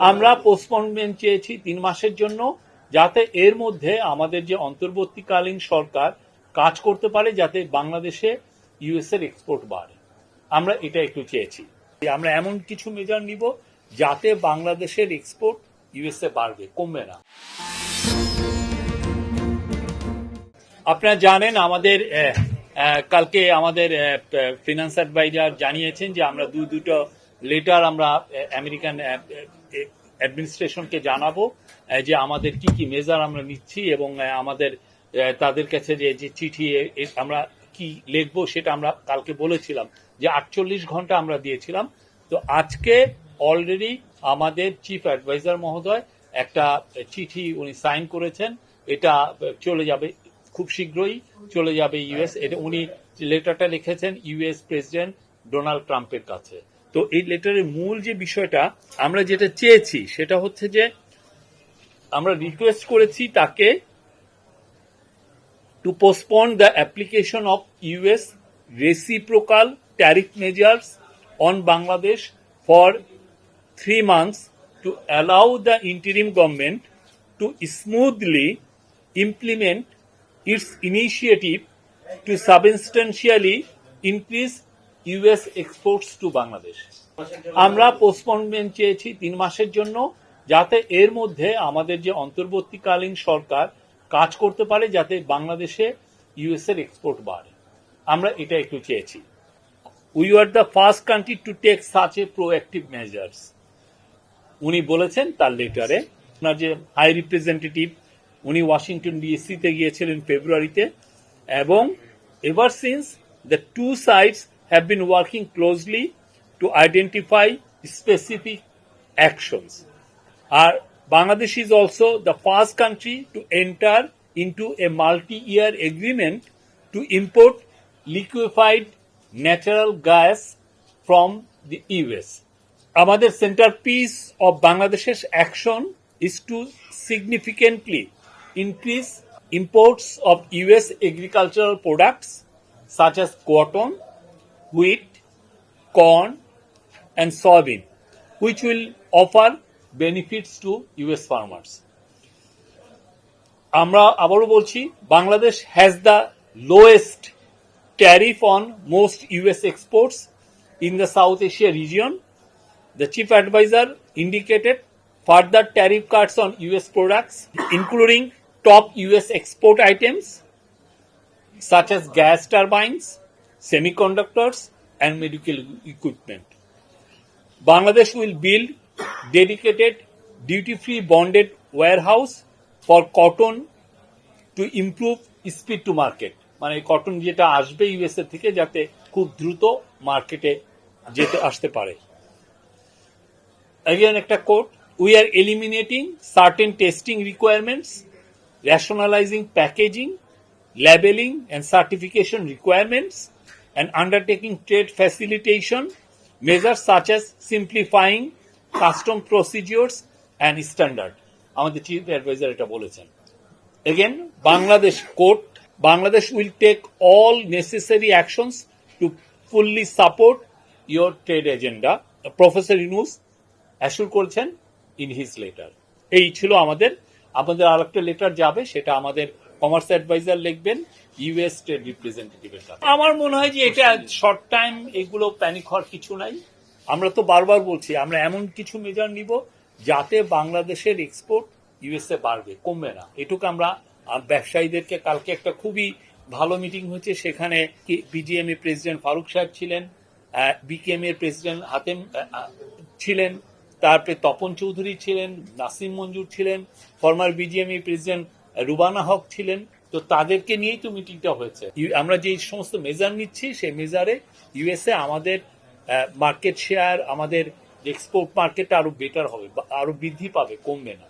আমরা পোস্টপোনমেন্ট চেয়েছি 3 মাসের জন্য, যাতে এর মধ্যে আমাদের যে অন্তর্বর্তীকালীন সরকার কাজ করতে পারে, যাতে বাংলাদেশে ইউএস এর এক্সপোর্ট বাড়ে। আমরা এটা একটু চেয়েছি। আমরা এমন কিছু মেজার নিব যাতে বাংলাদেশের এক্সপোর্ট ইউএসএ বাড়বে, কমবে না। আপনারা জানেন আমাদের কালকে আমাদের ফিনান্স অ্যাডভাইজার জানিয়েছেন যে আমরা দুটো লেটার আমরা আমেরিকান অ্যাডমিনিস্ট্রেশনকে জানাবো যে আমাদের কি কি মেজার আমরা নিচ্ছি, এবং আমাদের তাদের কাছে যে চিঠি আমরা কি লিখবো সেটা আমরা কালকে বলেছিলাম যে 48 ঘন্টা আমরা দিয়েছিলাম। তো আজকে অলরেডি আমাদের চিফ অ্যাডভাইজার মহোদয় একটা চিঠি উনি সাইন করেছেন, এটা চলে যাবে খুব শীঘ্রই চলে যাবে ইউএস। এটা উনি লেটারটা লিখেছেন ইউএস প্রেসিডেন্ট ডোনাল্ড ট্রাম্পের কাছে। তো এই লেটারের মূল যে বিষয়টা আমরা যেটা চেয়েছি সেটা হচ্ছে যে আমরা রিকোয়েস্ট করেছি তাকে to postpone the application of US reciprocal tariff measures on Bangladesh for 3 months to allow the interim government to smoothly implement its initiative to substantially increase US exports to Bangladesh. আমরা পোস্টপোনমেন্ট চেয়েছি 3 মাসের জন্য, যাতে এর মধ্যে আমাদের যে অন্তর্বর্তীকালীন সরকার কাজ করতে পারে, যাতে বাংলাদেশে ইউএস এর এক্সপোর্ট বাড়ে। আমরা এটা একটু চেয়েছি। We are the first country to take such a proactive measures. উনি বলেছেন তার লেটারে। আপনার যে হাই রিপ্রেজেন্টেটিভ উনি ওয়াশিংটন ডিসিতে গিয়েছিলেন ফেব্রুয়ারিতে, এবং ever since the two sides have been working closely to identify specific actions. আর Bangladesh is also the first country to enter into a multi year agreement to import liquefied natural gas from the US. আমাদের centrepiece of বাংলাদেশের action is to significantly increase imports of US agricultural products such as cotton, wheat, corn, and soybean, which will offer benefits to US farmers. আমরা আবারও বলছি, Bangladesh has the lowest tariff on most US exports in the South Asia region. The chief advisor indicated further tariff cuts on US products, including top US export items such as gas turbines, semiconductors, and medical equipment. Bangladesh will build dedicated duty-free bonded warehouse for cotton to improve speed to market. মানে cotton যেটা আসবে USA থেকে যাতে খুব দ্রুত মার্কেটে যেতে আসতে পারে। Again একটা coat, we are eliminating certain testing requirements, rationalizing packaging, labeling and certification requirements, and undertaking trade facilitation measures such as simplifying custom procedures and standard. আমাদের চিফ অ্যাডভাইজার এটা বলেছেন। Again, Bangladesh will take all necessary actions to fully support your trade agenda. Professor Yunus অ্যাসুর করছেন in his letter. এই ছিল আমাদের আরেকটা letter যাবে, সেটা আমাদের কমার্স অ্যাডভাইজার লিখবেন ইউএস ট্রেড রিপ্রেজেন্টেটিভের কাছে। আমার মনে হয় যে এটা শর্ট টাইম, এগুলো প্যানিক হওয়ার কিছু নাই। আমরা তো বারবার বলছি আমরা এমন কিছু মেজার নিব যাতে বাংলাদেশের এক্সপোর্ট ইউএসএ বাড়বে, কমবে না। এটুকু আমরা ব্যবসায়ীদেরকে, কালকে একটা খুবই ভালো মিটিং হয়েছে, সেখানে বিজিএমএ প্রেসিডেন্ট ফারুক সাহেব ছিলেন, বিকেএম এর প্রেসিডেন্ট হাতেম ছিলেন, তারপরে তপন চৌধুরী ছিলেন, নাসিম মঞ্জুর ছিলেন, ফর্মার বিজিএমই প্রেসিডেন্ট রুবানা হক ছিলেন। তো তাদেরকে নিয়েই তো মিটিংটা হয়েছে। আমরা যে সমস্ত মেজার নিচ্ছি সেই মেজারে ইউএসএ আমাদের মার্কেট শেয়ার, আমাদের এক্সপোর্ট মার্কেটটা আরো বেটার হবে, আরো বৃদ্ধি পাবে, কমবে না।